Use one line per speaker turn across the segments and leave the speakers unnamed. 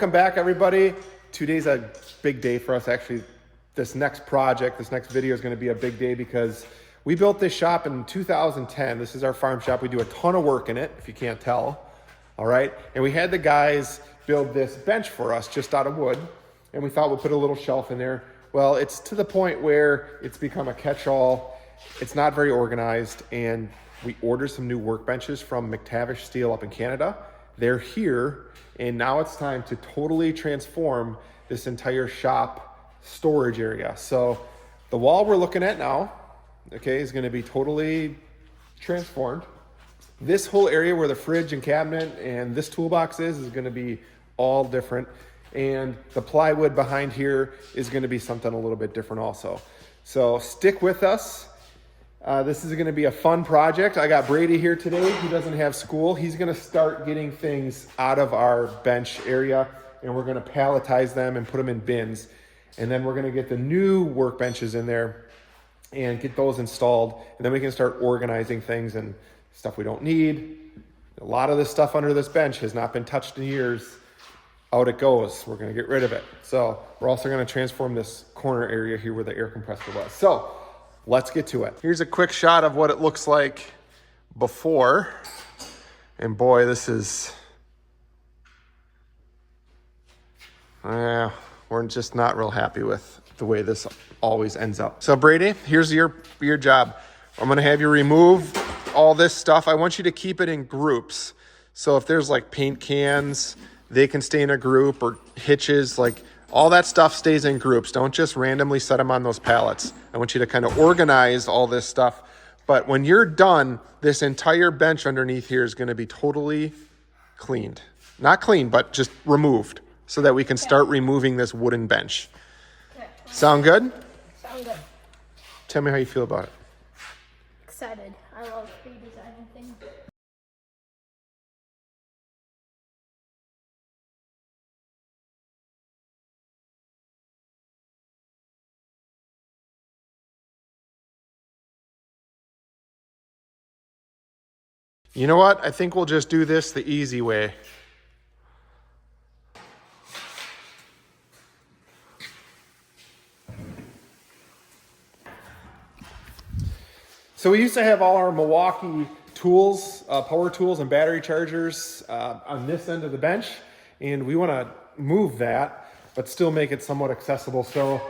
Welcome back, everybody. Today's a big day for us. Actually, this next project, this next video is going to be a big day because we built this shop in 2010. This is our farm shop. We do a ton of work in it, if you can't tell. All right. And we had the guys build this bench for us just out of wood. And we thought we'd put a little shelf in there. Well, it's to the point where it's become a catch-all. It's not very organized. And we ordered some new workbenches from Mctavish Steel up in Canada. They're here. And now it's time to totally transform this entire shop storage area. So the wall we're looking at now, okay, is going to be totally transformed. This whole area where the fridge and cabinet and this toolbox is going to be all different. And the plywood behind here is going to be something a little bit different also. So stick with us. This is going to be a fun project. I got Brady here today. He doesn't have school. He's going to start getting things out of our bench area, and we're going to palletize them and put them in bins. And then we're going to get the new workbenches in there and get those installed. And then we can start organizing things and stuff we don't need. A lot of this stuff under this bench has not been touched in years. Out it goes. We're going to get rid of it. So we're also going to transform this corner area here where the air compressor was. So let's get to it. Here's a quick shot of what it looks like before. And boy, this is, we're just not real happy with the way this always ends up. So Brady, here's your job. I'm gonna have you remove all this stuff. I want you to keep it in groups. So if there's like paint cans, they can stay in a group, or hitches, like all that stuff stays in groups. Don't just randomly set them on those pallets. I want you to kind of organize all this stuff. But when you're done, this entire bench underneath here is going to be totally cleaned. Not cleaned, but just removed so that we can start removing this wooden bench. Sound good?
Sound good.
Tell me how you feel about it.
Excited. I love redesigning things.
You know what? I think we'll just do this the easy way. So we used to have all our Milwaukee tools, power tools and battery chargers on this end of the bench. And we want to move that, but still make it somewhat accessible. So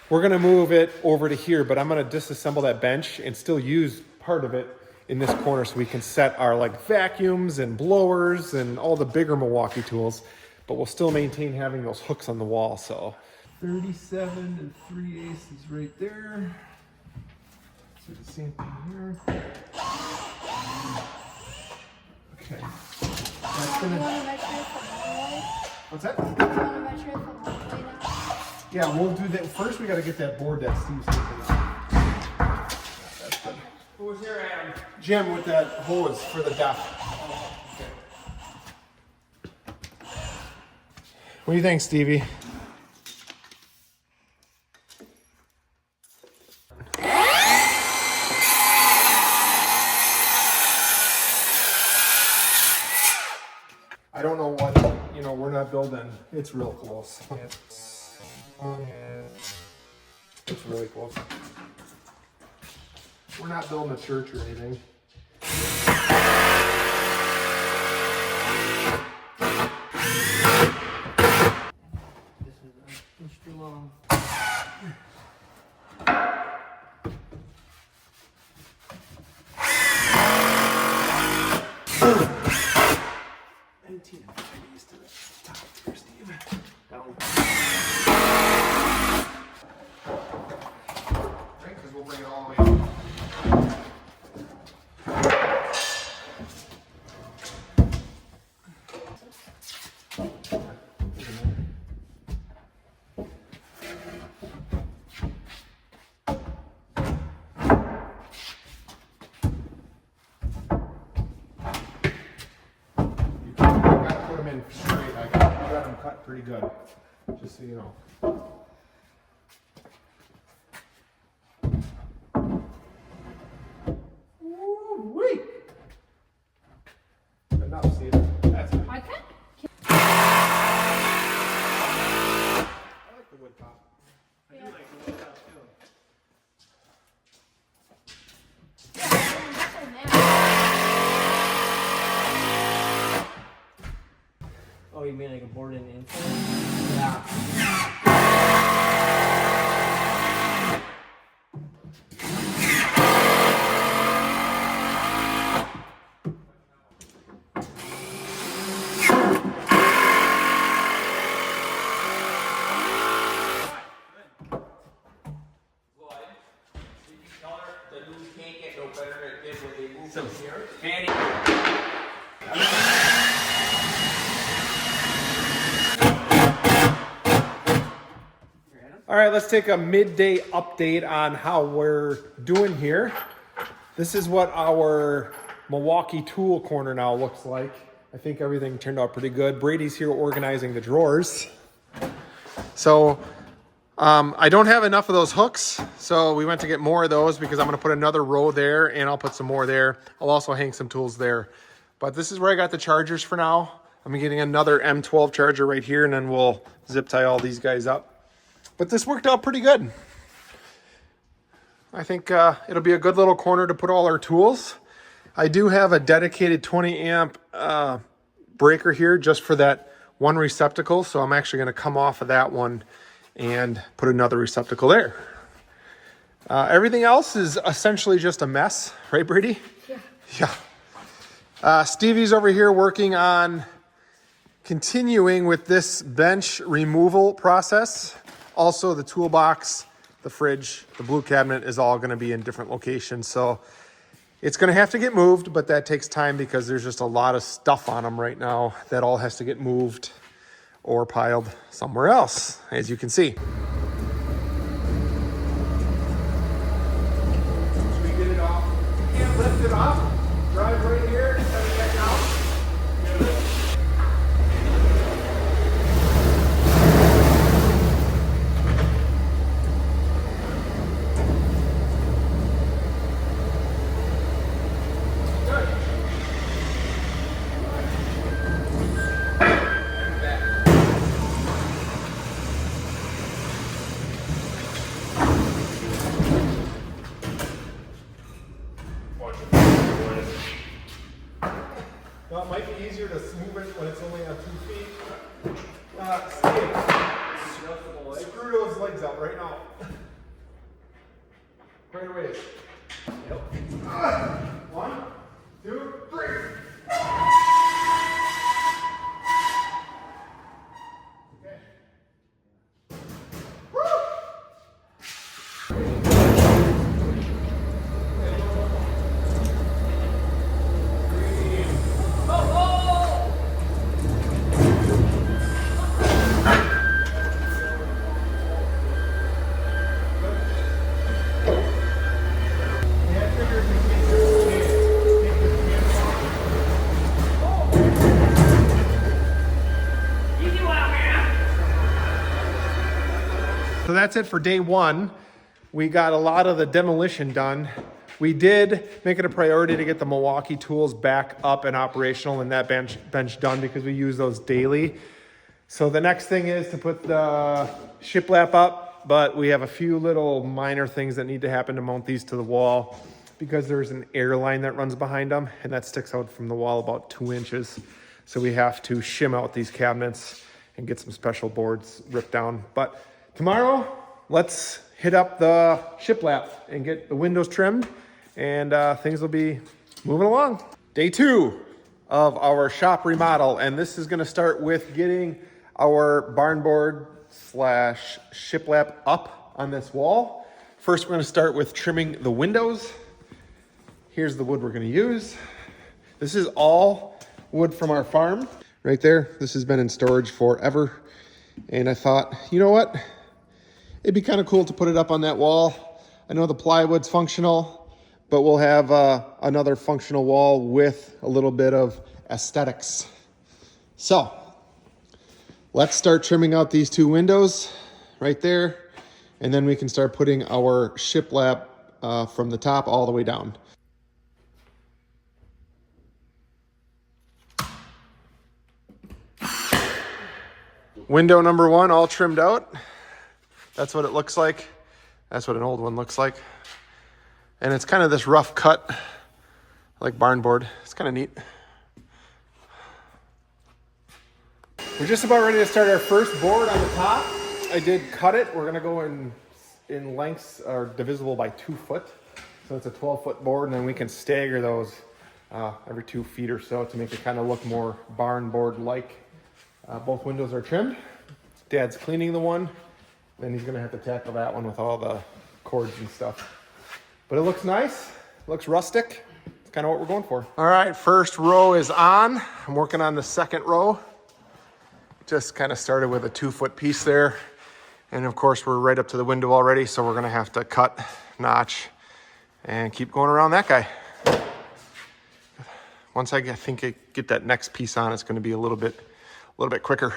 we're going to move it over to here, but I'm going to disassemble that bench and still use part of it in this corner so we can set our like vacuums and blowers and all the bigger Milwaukee tools, but we'll still maintain having those hooks on the wall. So 37 3/8 is right there. So the same thing here. Okay. That's gonna... What's that? Yeah, we'll do that. First we gotta get that board that Steve's taking out. Who was here, Adam? Jim with that hose for the deck. Oh, okay. What do you think, Stevie? I don't know what, we're not building. It's real close. It's really close. We're not building a church or anything. This is too long. To the top here, Steve. Down. Right, because we'll bring it all the way up. Straight. I got them cut pretty good, just so you know. Woo-wee. Enough, Steve. That's it.
I can.
mean like a board and insert? Yeah.
So, Fanny.
All right, let's take a midday update on how we're doing here. This is what our Milwaukee tool corner now looks like. I think everything turned out pretty good. Brady's here organizing the drawers. So I don't have enough of those hooks, so we went to get more of those because I'm gonna put another row there and I'll put some more there. I'll also hang some tools there. But this is where I got the chargers for now. I'm getting another M12 charger right here, and then we'll zip tie all these guys up. But this worked out pretty good. I think it'll be a good little corner to put all our tools. I do have a dedicated 20 amp breaker here just for that one receptacle, so I'm actually gonna come off of that one and put another receptacle there. Everything else is essentially just a mess, right, Brady? Yeah. Stevie's over here working on continuing with this bench removal process. Also, the toolbox, the fridge, the blue cabinet is all gonna be in different locations. So it's gonna have to get moved, but that takes time because there's just a lot of stuff on them right now that all has to get moved or piled somewhere else, as you can see. Should we get it off? You can't lift it off. Drive right here and set it back out. Well, it might be easier to move it when it's only on 2 feet. Steve, screw those legs out right now. Right away. Yep. 1, 2, 3. Okay. Woo! So that's it for day one. We got a lot of the demolition done. We did make it a priority to get the Milwaukee tools back up and operational and that bench done because we use those daily. So the next thing is to put the shiplap up, but we have a few little minor things that need to happen to mount these to the wall because there's an air line that runs behind them and that sticks out from the wall about 2 inches. So we have to shim out these cabinets and get some special boards ripped down. But tomorrow, let's hit up the shiplap and get the windows trimmed and things will be moving along. Day 2 of our shop remodel, and this is gonna start with getting our barn board / shiplap up on this wall. First, we're gonna start with trimming the windows. Here's the wood we're gonna use. This is all wood from our farm. Right there, this has been in storage forever. And I thought, you know what? It'd be kind of cool to put it up on that wall. I know the plywood's functional, but we'll have another functional wall with a little bit of aesthetics. So let's start trimming out these 2 windows right there. And then we can start putting our shiplap from the top all the way down. Window number 1 all trimmed out. That's what it looks like. That's what an old one looks like. And it's kind of this rough cut, like barn board. It's kind of neat. We're just about ready to start our first board on the top. I did cut it. We're gonna go in lengths are divisible by 2 foot. So it's a 12-foot board, and then we can stagger those every 2 feet or so to make it kind of look more barn board-like. Both windows are trimmed. Dad's cleaning the one. Then he's gonna have to tackle that one with all the cords and stuff. But it looks nice, looks rustic. It's kind of what we're going for. All right, first row is on. I'm working on the second row. Just kind of started with a 2-foot piece there. And of course we're right up to the window already, so we're gonna have to cut, notch, and keep going around that guy. Once I get that next piece on, it's gonna be a little bit quicker.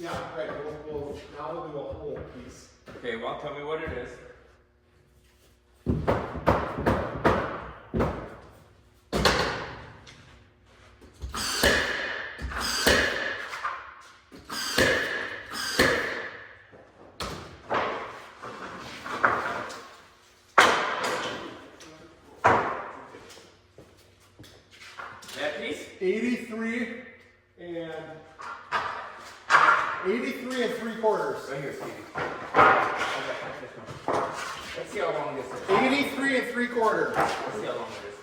Yeah, right. Now we'll do a whole piece.
Okay, well, tell me what it is. That piece?
83 and 3/4.
Right here, Stevie. Let's see how long this is.
83 3/4.
Let's see how long it is.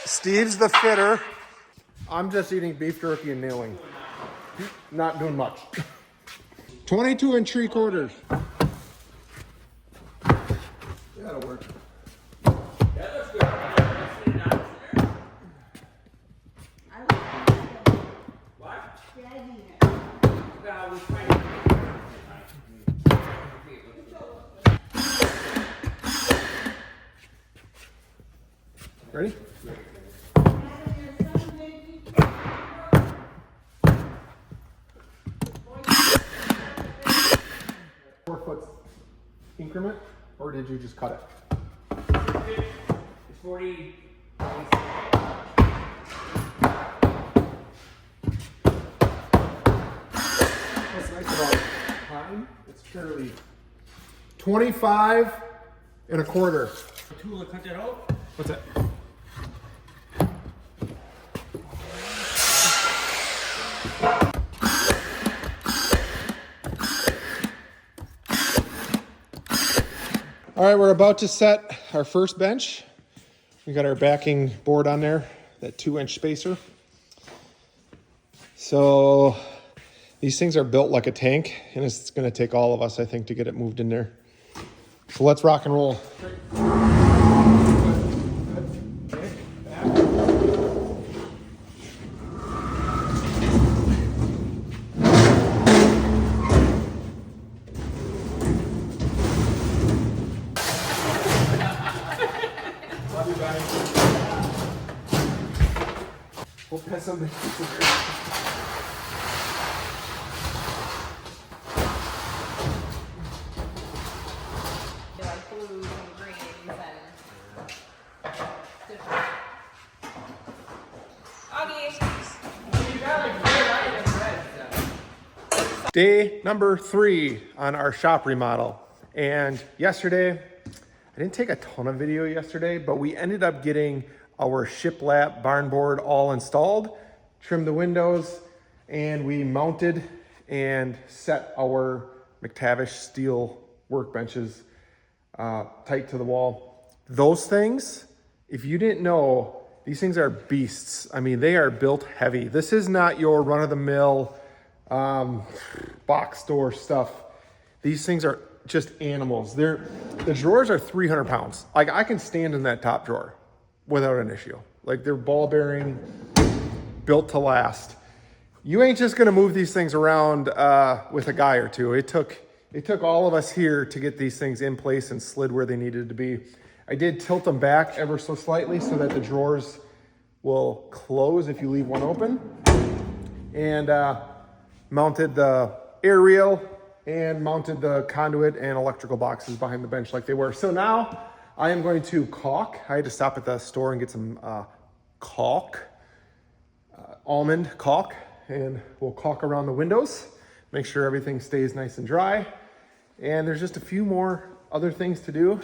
Steve's the fitter. I'm just eating beef jerky and nailing. Not doing much. 22 3/4. That'll work.
That looks good. Let's see it now. What? Now we try to.
Ready? 4-foot increment, or did you just cut it?
It's 40.
What's nice about pine, it's fairly 25 1/4.
Tool to cut that out?
What's that? All right, we're about to set our first bench. We got our backing board on there, that 2-inch spacer. So these things are built like a tank, and it's gonna take all of us, I think, to get it moved in there. So let's rock and roll. Hope it has something.
Like blues and greens and different.
Day number 3 on our shop remodel. And yesterday, I didn't take a ton of video yesterday, but we ended up getting our shiplap barn board all installed, trimmed the windows, and we mounted and set our Mctavish steel workbenches tight to the wall. Those things, if you didn't know, these things are beasts. I mean, they are built heavy. This is not your run-of-the-mill box store stuff. These things are just animals. The drawers are 300 pounds. Like, I can stand in that top drawer without an issue. Like, they're ball bearing, built to last. You ain't just gonna move these things around with a guy or two. It took all of us here to get these things in place and slid where they needed to be. I did tilt them back ever so slightly so that the drawers will close if you leave one open. And mounted the air reel and mounted the conduit and electrical boxes behind the bench like they were. So now I am going to caulk. I had to stop at the store and get some caulk, almond caulk, and we'll caulk around the windows, make sure everything stays nice and dry. And there's just a few more other things to do.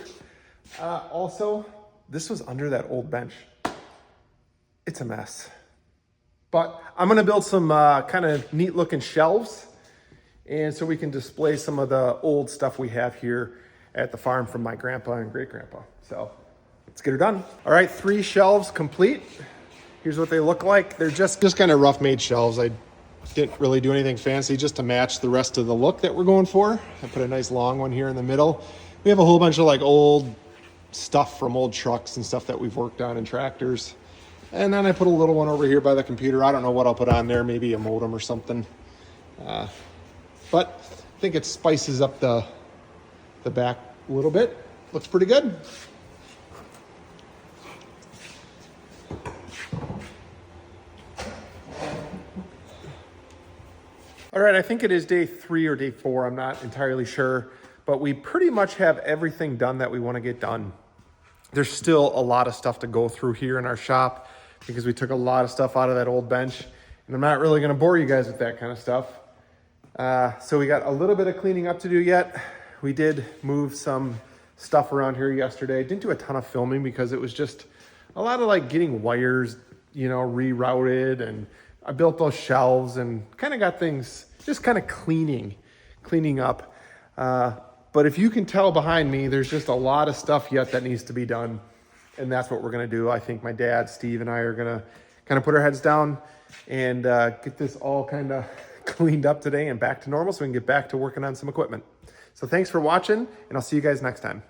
Also, this was under that old bench. It's a mess. But I'm gonna build some kind of neat looking shelves, and so we can display some of the old stuff we have here at the farm from my grandpa and great grandpa. So let's get her done. All right, 3 shelves complete. Here's what they look like. They're just kind of rough made shelves. I didn't really do anything fancy just to match the rest of the look that we're going for. I put a nice long one here in the middle. We have a whole bunch of like old stuff from old trucks and stuff that we've worked on in tractors. And then I put a little one over here by the computer. I don't know what I'll put on there, maybe a modem or something. But I think it spices up the back a little bit. Looks pretty good. All right, I think it is day 3 or day 4. I'm not entirely sure, but we pretty much have everything done that we want to get done. There's still a lot of stuff to go through here in our shop because we took a lot of stuff out of that old bench, and I'm not really going to bore you guys with that kind of stuff. So we got a little bit of cleaning up to do yet. We did move some stuff around here yesterday. Didn't do a ton of filming because it was just a lot of like getting wires, you know, rerouted, and I built those shelves and kind of got things just kind of cleaning up. But if you can tell behind me, there's just a lot of stuff yet that needs to be done. And that's what we're going to do. I think my dad, Steve, and I are going to kind of put our heads down and get this all kind of cleaned up today and back to normal so we can get back to working on some equipment. So thanks for watching, and I'll see you guys next time.